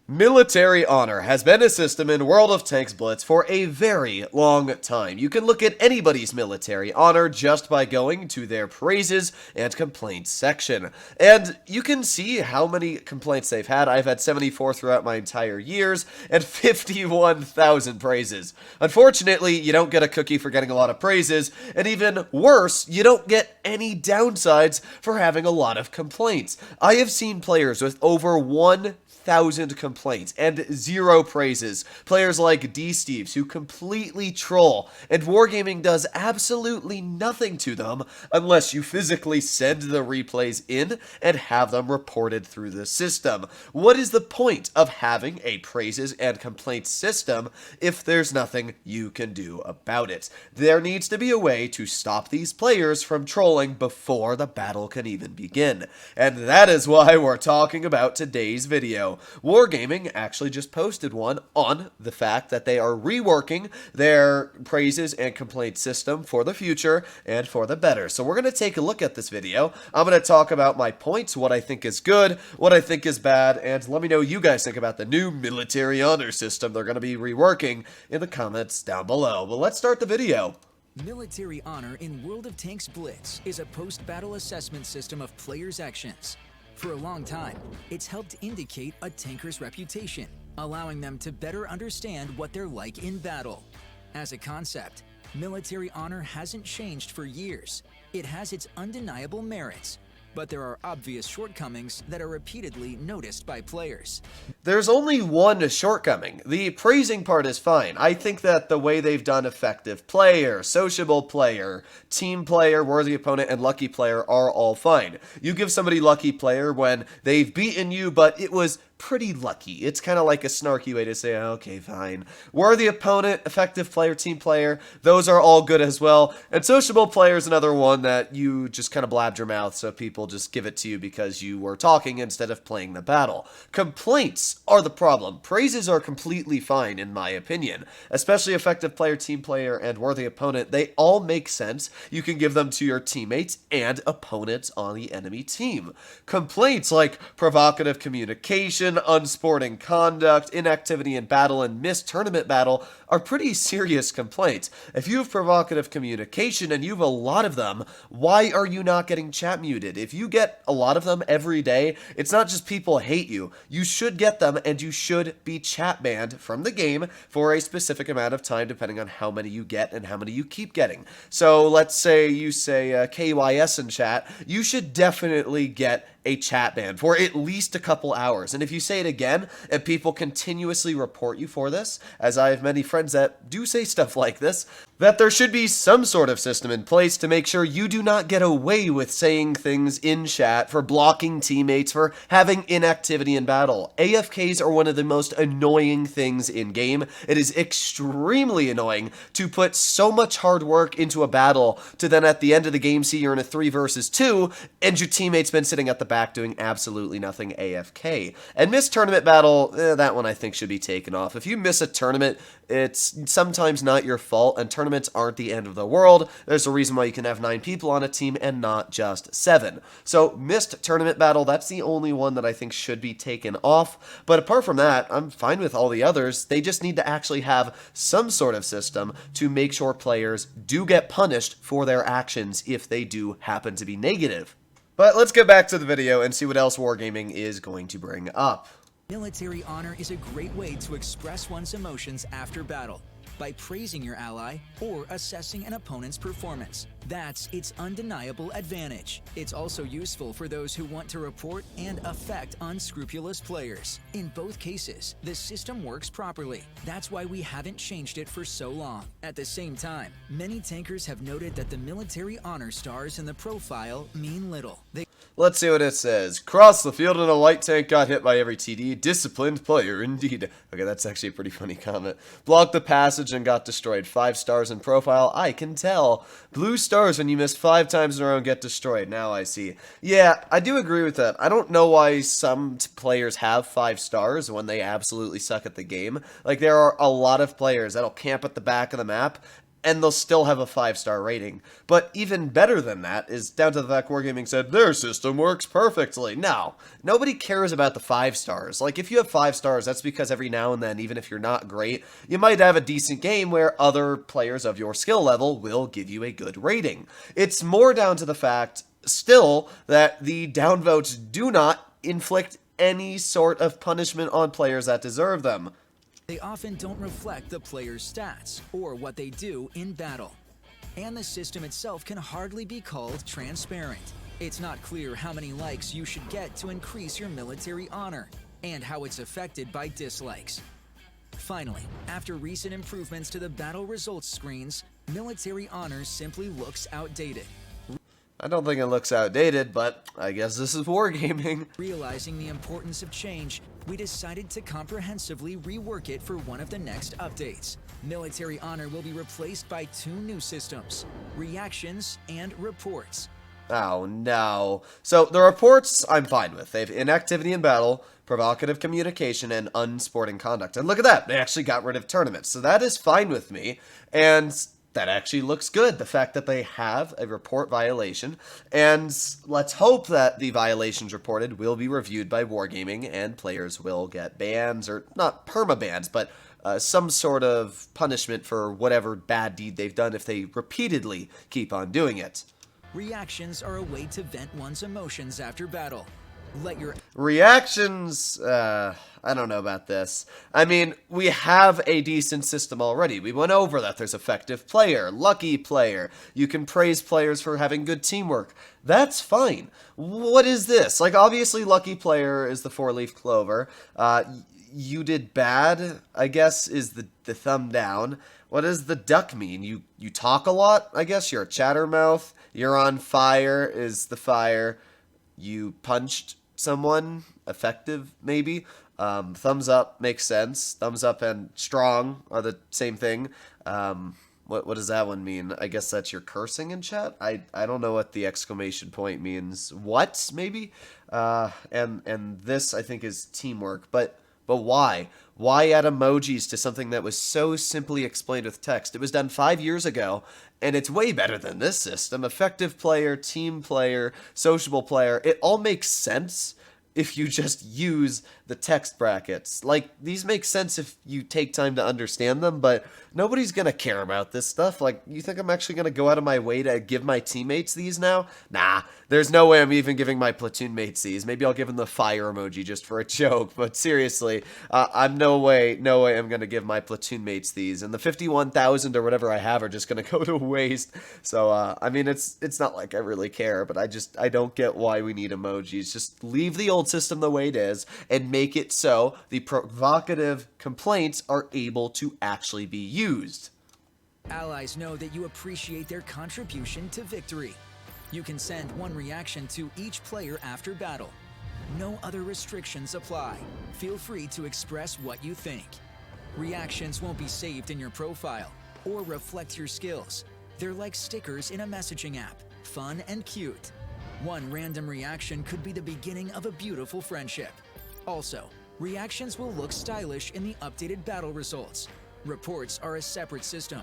Military honor has been a system in World of Tanks Blitz for a very long time. You can look at anybody's military honor just by going to their praises and complaints section. And you can see how many complaints they've had. I've had 74 throughout my entire years and 51,000 praises. Unfortunately, you don't get a cookie for getting a lot of praises, and even worse, you don't get any downsides for having a lot of complaints. I have seen players with over 1,000 complaints and 0 praises. Players like D-Steves who completely troll, and Wargaming does absolutely nothing to them unless you physically send the replays in and have them reported through the system. What is the point of having a praises and complaints system if there's nothing you can do about it? There needs to be a way to stop these players from trolling before the battle can even begin. And that is why we're talking about today's video. Wargaming actually just posted one on the fact that they are reworking their praises and complaints system for the future and for the better. So we're going to take a look at this video. I'm going to talk about my points, what I think is good, what I think is bad, and let me know what you guys think about the new military honor system they're going to be reworking in the comments down below. But let's start the video. Military honor in World of Tanks Blitz is a post-battle assessment system of players' actions. For a long time, it's helped indicate a tanker's reputation, allowing them to better understand what they're like in battle. As a concept, military honor hasn't changed for years. It has its undeniable merits, but there are obvious shortcomings that are repeatedly noticed by players. There's only one shortcoming. The praising part is fine. I think that the way they've done effective player, sociable player, team player, worthy opponent, and lucky player are all fine. You give somebody lucky player when they've beaten you, but it was pretty lucky. It's kind of like a snarky way to say, okay, fine. Worthy opponent, effective player, team player, those are all good as well. And sociable player is another one that you just kind of blabbed your mouth, so people just give it to you because you were talking instead of playing the battle. Complaints are the problem. Praises are completely fine, in my opinion. Especially effective player, team player, and worthy opponent. They all make sense. You can give them to your teammates and opponents on the enemy team. Complaints like provocative communication, unsporting conduct, inactivity in battle, and missed tournament battle are pretty serious complaints. If you have provocative communication and you have a lot of them, why are you not getting chat muted? If you get a lot of them every day, it's not just people hate you. You should get them, and you should be chat banned from the game for a specific amount of time, depending on how many you get and how many you keep getting. So let's say you say KYS in chat, you should definitely get a chat ban for at least a couple hours. And if you say it again and people continuously report you for this, as I have many friends that do say stuff like this, that there should be some sort of system in place to make sure you do not get away with saying things in chat, for blocking teammates, for having inactivity in battle. AFKs are one of the most annoying things in game. It is extremely annoying to put so much hard work into a battle to then at the end of the game see you're in a 3 versus 2 and your teammate's been sitting at the back doing absolutely nothing AFK. And missed tournament battle, that one I think should be taken off. If you miss a tournament, it's sometimes not your fault, and tournaments aren't the end of the world. There's a reason why you can have 9 people on a team and not just 7. So missed tournament battle, that's the only one that I think should be taken off. But apart from that, I'm fine with all the others. They just need to actually have some sort of system to make sure players do get punished for their actions if they do happen to be negative. But let's get back to the video and see what else Wargaming is going to bring up. Military honor is a great way to express one's emotions after battle by praising your ally or assessing an opponent's performance. That's its undeniable advantage. It's also useful for those who want to report and affect unscrupulous players. In both cases, the system works properly. That's why we haven't changed it for so long. At the same time, many tankers have noted that the military honor stars in the profile mean little. Let's see what it says. Cross the field and a light tank got hit by every TD. Disciplined player, indeed. Okay, that's actually a pretty funny comment. Blocked the passage and got destroyed. 5 stars in profile. I can tell. Blue stars when you miss 5 times in a row and get destroyed. Now I see. Yeah, I do agree with that. I don't know why some players have 5 stars when they absolutely suck at the game. Like, there are a lot of players that'll camp at the back of the map and they'll still have a 5-star rating. But even better than that is down to the fact Wargaming said their system works perfectly. No, nobody cares about the 5 stars. Like, if you have 5 stars, that's because every now and then, even if you're not great, you might have a decent game where other players of your skill level will give you a good rating. It's more down to the fact, still, that the downvotes do not inflict any sort of punishment on players that deserve them. They often don't reflect the player's stats or what they do in battle. And the system itself can hardly be called transparent. It's not clear how many likes you should get to increase your military honor, and how it's affected by dislikes. Finally, after recent improvements to the battle results screens, military honor simply looks outdated. I don't think it looks outdated, but I guess this is wargaming. Realizing the importance of change, we decided to comprehensively rework it for one of the next updates. Military honor will be replaced by 2 new systems: reactions and reports. Oh no. So the reports I'm fine with. They have inactivity in battle, provocative communication, and unsporting conduct. And look at that, they actually got rid of tournaments. So that is fine with me, and that actually looks good, the fact that they have a report violation, and let's hope that the violations reported will be reviewed by Wargaming and players will get bans, or not perma-bans, but some sort of punishment for whatever bad deed they've done if they repeatedly keep on doing it. Reactions are a way to vent one's emotions after battle. Let your Reactions, I don't know about this. I mean, we have a decent system already. We went over that. There's effective player, lucky player. You can praise players for having good teamwork. That's fine. What is this? Like, obviously, lucky player is the 4-leaf clover. You did bad, I guess, is the thumb down. What does the duck mean? You talk a lot, I guess? You're a chattermouth. You're on fire is the fire. You punched someone, effective, maybe. Thumbs up makes sense. Thumbs up and strong are the same thing. What does that one mean? I guess that's your cursing in chat? I don't know what the exclamation point means. What, maybe? And this, I think, is teamwork. But why? Why add emojis to something that was so simply explained with text? It was done 5 years ago, and it's way better than this system. Effective player, team player, sociable player, it all makes sense if you just use the text brackets. Like, these make sense if you take time to understand them, but nobody's gonna care about this stuff. Like, you think I'm actually gonna go out of my way to give my teammates these now? Nah, there's no way I'm even giving my platoon mates these. Maybe I'll give them the fire emoji just for a joke, but seriously, I'm no way I'm gonna give my platoon mates these. And the 51,000 or whatever I have are just gonna go to waste. So, I mean, it's not like I really care, but I don't get why we need emojis. Just leave the old system the way it is and make it so the provocative complaints are able to actually be used. Allies know that you appreciate their contribution to victory. You can send 1 reaction to each player after battle. No other restrictions apply. Feel free to express what you think. Reactions won't be saved in your profile or reflect your skills. They're like stickers in a messaging app, fun and cute. 1 random reaction could be the beginning of a beautiful friendship. Also, reactions will look stylish in the updated battle results. Reports are a separate system.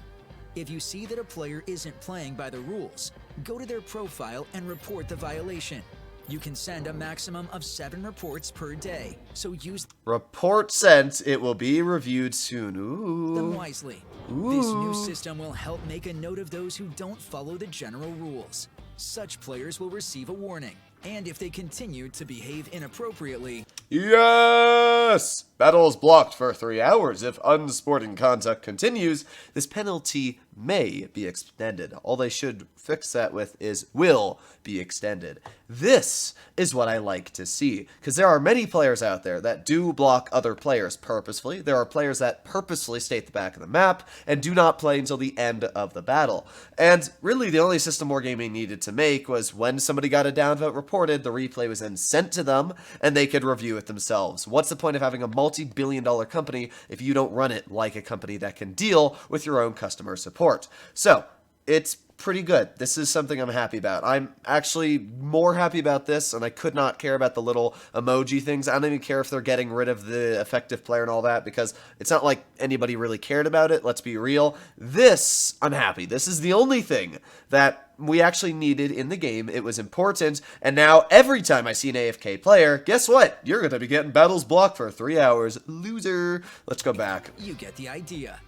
If you see that a player isn't playing by the rules, go to their profile and report the violation. You can send a maximum of 7 reports per day, so use Report sent. It will be reviewed soon. Ooh. them wisely. This new system will help make a note of those who don't follow the general rules. Such players will receive a warning, and if they continue to behave inappropriately, Yes! Battle is blocked for 3 hours. If unsporting conduct continues, this penalty may be extended. All they should fix that with is will be extended. This is what I like to see, because there are many players out there that do block other players purposefully. There are players that purposefully stay at the back of the map and do not play until the end of the battle. And really, the only system Wargaming needed to make was when somebody got a downvote reported, the replay was then sent to them, and they could review it themselves. What's the point of having a multi-billion-dollar company if you don't run it like a company that can deal with your own customer support? So, it's pretty good. This is something I'm happy about. I'm actually more happy about this, and I could not care about the little emoji things. I don't even care if they're getting rid of the effective player and all that, because it's not like anybody really cared about it. Let's be real. This, I'm happy. This is the only thing that we actually needed in the game. It was important, and now every time I see an AFK player, guess what? You're going to be getting battles blocked for 3 hours. Loser. Let's go back. You get the idea.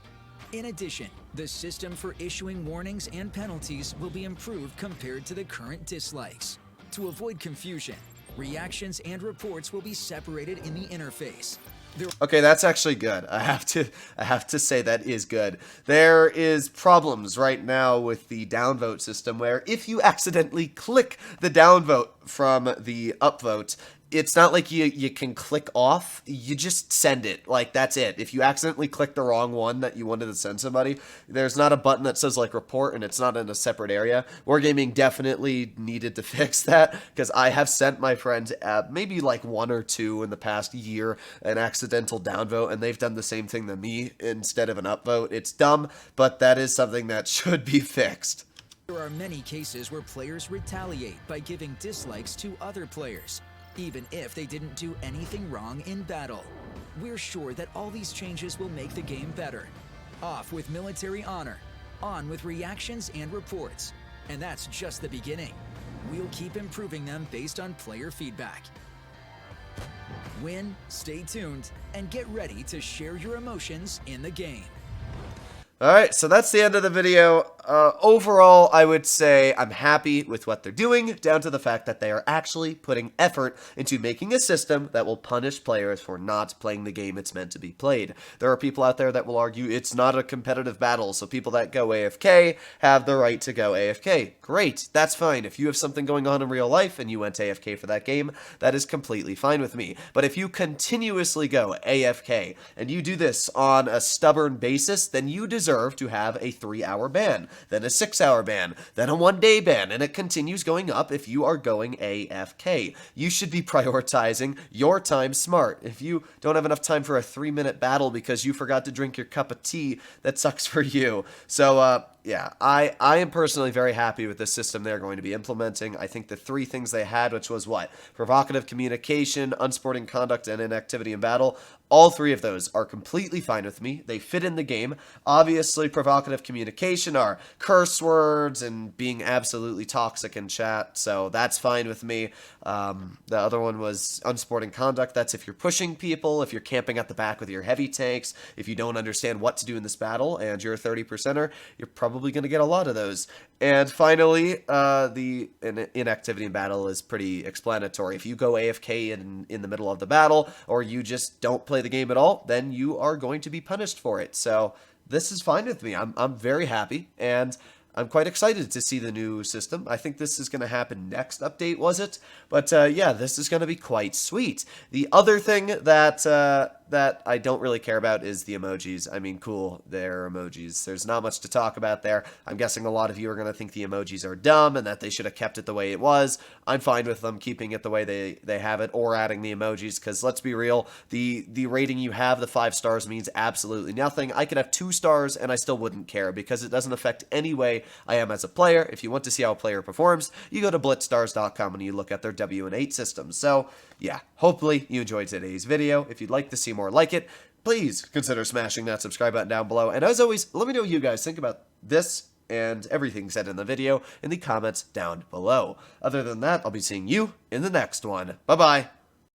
In addition, the system for issuing warnings and penalties will be improved compared to the current dislikes. To avoid confusion, reactions and reports will be separated in the interface. Okay, that's actually good. I have to say that is good. There is problems right now with the downvote system where if you accidentally click the downvote from the upvote, it's not like you can click off. You just send it. Like, that's it. If you accidentally click the wrong one that you wanted to send somebody, there's not a button that says, like, report, and it's not in a separate area. Wargaming definitely needed to fix that, because I have sent my friends maybe, like, 1 or 2 in the past year an accidental downvote, and they've done the same thing to me instead of an upvote. It's dumb, but that is something that should be fixed. There are many cases where players retaliate by giving dislikes to other players, even if they didn't do anything wrong in battle. We're sure that all these changes will make the game better. Off with military honor, on with reactions and reports. And that's just the beginning. We'll keep improving them based on player feedback. Win, stay tuned, and get ready to share your emotions in the game. Alright, so that's the end of the video. Overall, I would say I'm happy with what they're doing, down to the fact that they are actually putting effort into making a system that will punish players for not playing the game it's meant to be played. There are people out there that will argue it's not a competitive battle, so people that go AFK have the right to go AFK. Great, that's fine. If you have something going on in real life and you went AFK for that game, that is completely fine with me. But if you continuously go AFK, and you do this on a stubborn basis, then you deserve to have a 3-hour ban, then a 6-hour ban, then a 1-day ban, and it continues going up if you are going AFK. You should be prioritizing your time smart. If you don't have enough time for a 3-minute battle because you forgot to drink your cup of tea, that sucks for you. So, yeah, I am personally very happy with the system they're going to be implementing. I think the 3 things they had, which was what? Provocative communication, unsporting conduct, and inactivity in battle. All 3 of those are completely fine with me. They fit in the game. Obviously, provocative communication are curse words and being absolutely toxic in chat, so that's fine with me. The other one was unsporting conduct. That's if you're pushing people, if you're camping at the back with your heavy tanks, if you don't understand what to do in this battle, and you're a 30%er, you're probably going to get a lot of those. And finally, the inactivity in battle is pretty explanatory. If you go AFK in the middle of the battle, or you just don't play the game at all, then you are going to be punished for it. So this is fine with me. I'm very happy, and I'm quite excited to see the new system. I think this is going to happen next update, was it? But yeah, this is going to be quite sweet. The other thing that I don't really care about is the emojis. I mean, cool, they're emojis. There's not much to talk about there. I'm guessing a lot of you are going to think the emojis are dumb and that they should have kept it the way it was. I'm fine with them keeping it the way they have it, or adding the emojis, because let's be real, the rating you have, the 5 stars, means absolutely nothing. I could have 2 stars and I still wouldn't care, because it doesn't affect any way I am as a player. If you want to see how a player performs, you go to blitzstars.com and you look at their W and 8 system. So yeah, hopefully you enjoyed today's video. If you'd like to see more like it, please consider smashing that subscribe button down below. And as always, let me know what you guys think about this and everything said in the video in the comments down below. Other than that, I'll be seeing you in the next one. Bye-bye.